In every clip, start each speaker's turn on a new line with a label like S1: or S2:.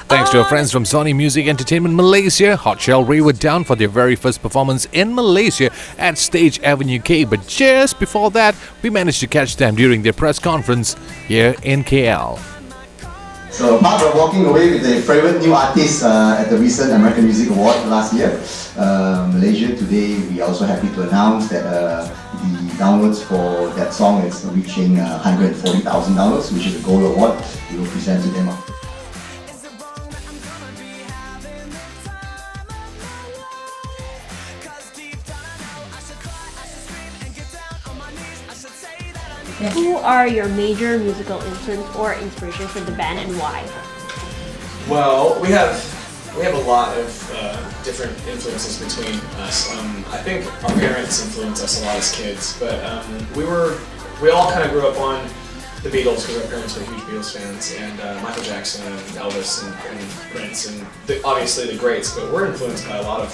S1: Thanks to our friends from Sony Music Entertainment Malaysia, Hot Chelle Rae were down for their very first performance in Malaysia at Stage Avenue K. But just before that, we managed to catch them during their press conference here in KL.
S2: So apart from walking away with a favorite new artist at the recent American Music Award last year, Malaysia, today we are also happy to announce that the downloads for that song is reaching $140,000, which is a gold award. We will present to them.
S3: Who are your major musical influence or inspiration for the band and why?
S4: Well, we have a lot of different influences between us. I think our parents influenced us a lot as kids, but we all kind of grew up on the Beatles because our parents were huge Beatles fans, and Michael Jackson and Elvis and Prince and obviously the greats. But we're influenced by a lot of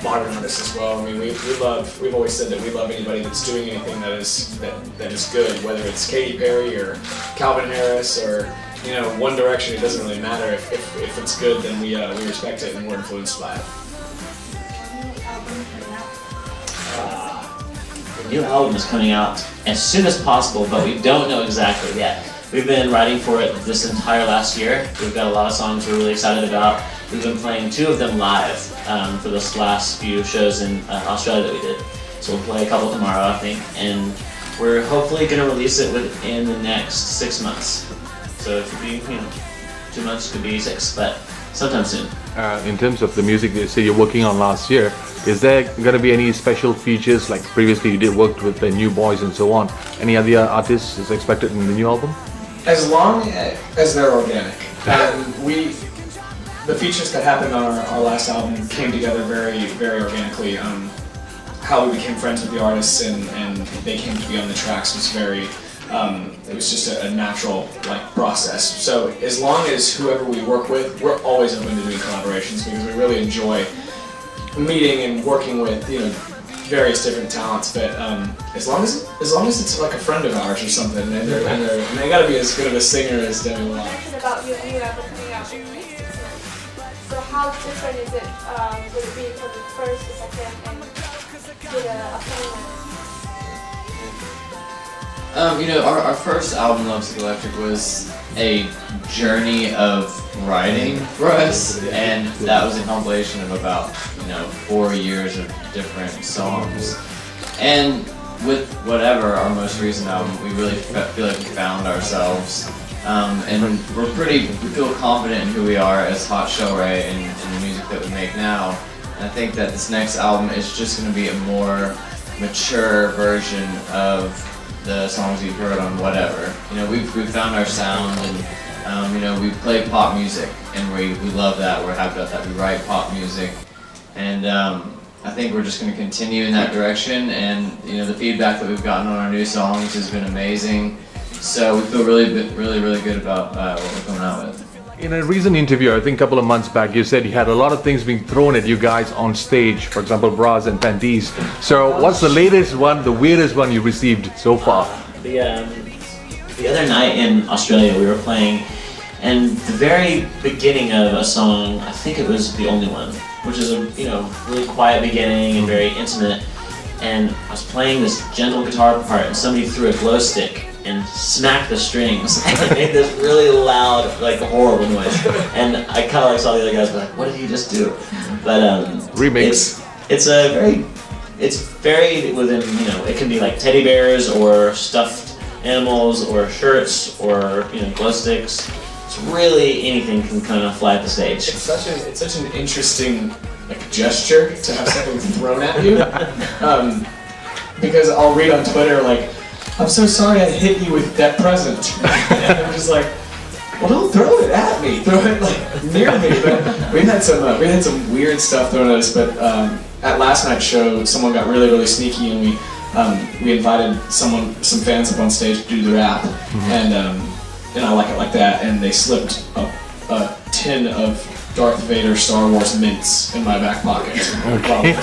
S4: modern artists as well. I mean, we've always said that we love anybody that's doing anything that is good, whether it's Katy Perry or Calvin Harris or One Direction. It doesn't really matter. If it's good, then we respect it and we're influenced by it.
S5: The new album is coming out as soon as possible, but we don't know exactly yet. We've been writing for it this entire last year. We've got a lot of songs we're really excited about. We've been playing 2 of them live for this last few shows in Australia that we did. So we'll play a couple tomorrow, I think, and we're hopefully going to release it within the next 6 months. So it could be, 2 months, could be 6, but sometime soon.
S1: In terms of the music that you say you're working on last year, is there going to be any special features like previously you did work with the New Boys and so on? Any other artists is expected in the new album?
S4: As long as they're organic. The features that happened on our last album came together very, very organically. How we became friends with the artists and they came to be on the tracks was it was just a natural process. So as long as whoever we work with, we're always open to doing collaborations because we really enjoy meeting and working with various different talents. But as long as it's like a friend of ours or something, and they got to be as good of a singer as Demi Lovato.
S6: You mentioned about your new album coming out in 6 months. So how different is it? Would it be from the first, the second, and to the upcoming one?
S7: Our first album, Love Sick Electric, was a journey of writing for us, and that was a compilation of about 4 years of different songs. And with whatever our most recent album, we really feel like we found ourselves, and we feel confident in who we are as Hot Chelle Rae and the music that we make now. And I think that this next album is just going to be a more mature version of the songs you've heard on whatever. We've found our sound, and we play pop music, and we love that. We're happy about that. We write pop music, and I think we're just going to continue in that direction. And the feedback that we've gotten on our new songs has been amazing. So we feel really good about what we're coming out with.
S1: In a recent interview, I think a couple of months back, you said you had a lot of things being thrown at you guys on stage, for example, bras and panties. So what's the latest one, the weirdest one you received so far?
S5: The other night in Australia, we were playing, and the very beginning of a song, I think it was The Only One, which is a really quiet beginning and very intimate. And I was playing this gentle guitar part, and somebody threw a glow stick and smacked the strings and made this really loud, horrible noise. And I kind of saw the other guys be like, "What did he just do?" But
S1: remix.
S5: It's very within it can be like teddy bears or stuffed animals or shirts or glow sticks. It's really anything can kind of fly at the stage.
S4: It's such an interesting gesture to have something thrown at you, because I'll read on Twitter "I'm so sorry I hit you with that present," and I'm just like, well, don't throw it at me, throw it near me. But we had some weird stuff thrown at us. But at last night's show, someone got really sneaky, and we invited some fans up on stage to do the rap, and I like it like that. And they slipped a tin of Darth Vader Star Wars mints in my back pocket.
S1: Okay.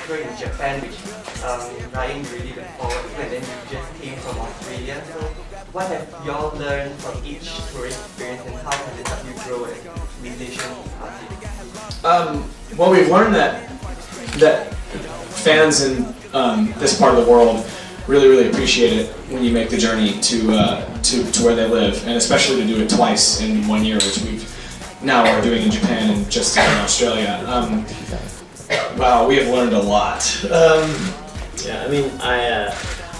S8: You're in Japan, which writing really forward, and then you just came from Australia. So what have y'all learned from each touring experience and how has it helped you grow as a musician, artist?
S4: Well, we've learned that fans in this part of the world really appreciate it when you make the journey to where they live, and especially to do it twice in 1 year, which we've now are doing in Japan and just in Australia. Wow, we have learned a lot.
S5: Yeah, I mean,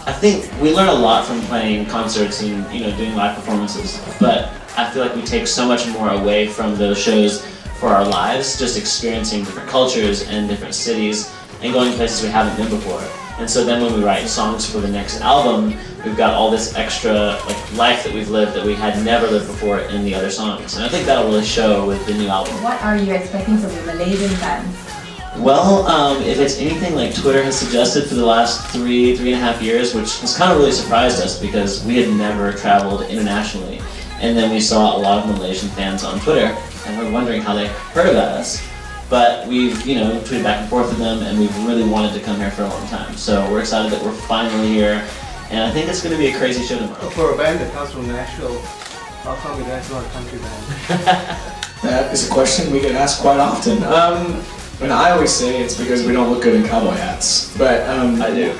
S5: I think we learn a lot from playing concerts and doing live performances, but I feel like we take so much more away from those shows for our lives, just experiencing different cultures and different cities and going places we haven't been before. And so then when we write songs for the next album, we've got all this extra life that we've lived that we had never lived before in the other songs. And I think that'll really show with the new album.
S9: What are you expecting from the Malaysian fans?
S5: Well, if it's anything like Twitter has suggested for the last three and a half years, which has kind of really surprised us because we had never traveled internationally. And then we saw a lot of Malaysian fans on Twitter, and we're wondering how they heard about us. But we've, tweeted back and forth with them, and we've really wanted to come here for a long time. So we're excited that we're finally here, and I think it's going to be a crazy show tomorrow.
S10: For a band that comes from Nashville, how come you guys not a country band?
S4: That is a question we get asked quite often. And I always say it's because we don't look good in cowboy hats. But
S5: I do.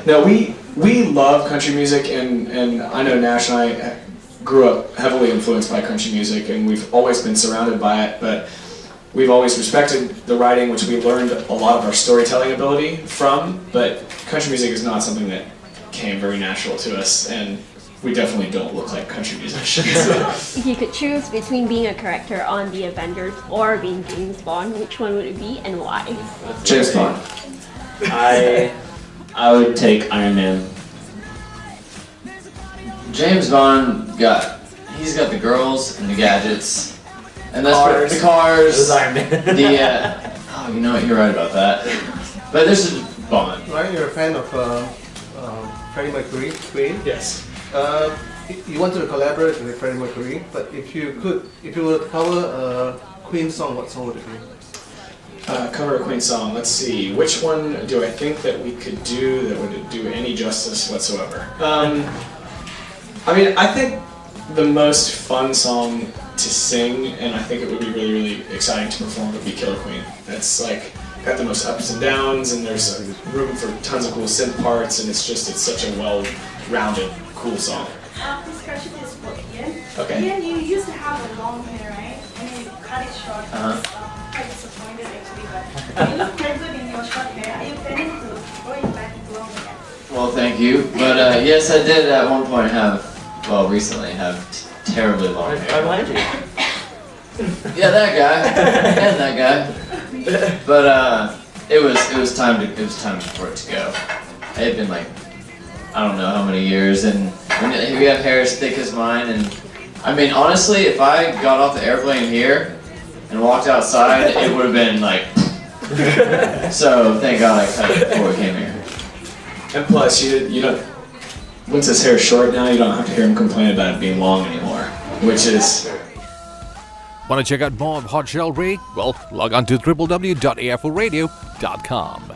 S4: No, we love country music, and I know Nash and I grew up heavily influenced by country music, and we've always been surrounded by it. But we've always respected the writing, which we learned a lot of our storytelling ability from. But country music is not something that came very natural to us, and we definitely don't look like country musicians.
S3: If you could choose between being a character on The Avengers or being James Bond, which one would it be and why?
S4: James Bond.
S5: I would take Iron Man.
S7: James Bond he's got the girls and the gadgets, and that's
S5: Cars.
S7: the cars.
S5: This is Iron Man.
S7: Oh, you know what? You're right about that. But this is Bond.
S10: Right, you're a fan of Freddie Mercury, Queen.
S4: Yes.
S10: You wanted to collaborate with Freddie Mercury, but if you were to cover a Queen song, what song would it be?
S4: Cover a Queen song. Let's see. Which one do I think that we could do that would do any justice whatsoever? I mean, I think the most fun song to sing, and I think it would be really exciting to perform, would be Killer Queen. It's got the most ups and downs, and there's room for tons of cool synth parts, and it's such a well-rounded, cool song.
S6: This question is for Ian.
S4: Okay.
S6: Ian, you used to have a long hair, right? And then you cut it short. Quite disappointed actually, but you look quite good in your short hair. Are you planning to grow it back into long hair?
S7: Well, thank you. But yes, I did at one point recently have terribly long hair.
S5: Behind you.
S7: Yeah, that guy and that guy. But it was time for it to go. It had been I don't know how many years, and when you have hair as thick as mine, and I mean honestly, if I got off the airplane here and walked outside, it would have been So thank God I cut it before we came here.
S4: And plus, you don't. Once his hair is short now, you don't have to hear him complain about it being long anymore, which is.
S1: Want to check out more of Hot Chelle Rae? Well, log on to www.aforadio.com.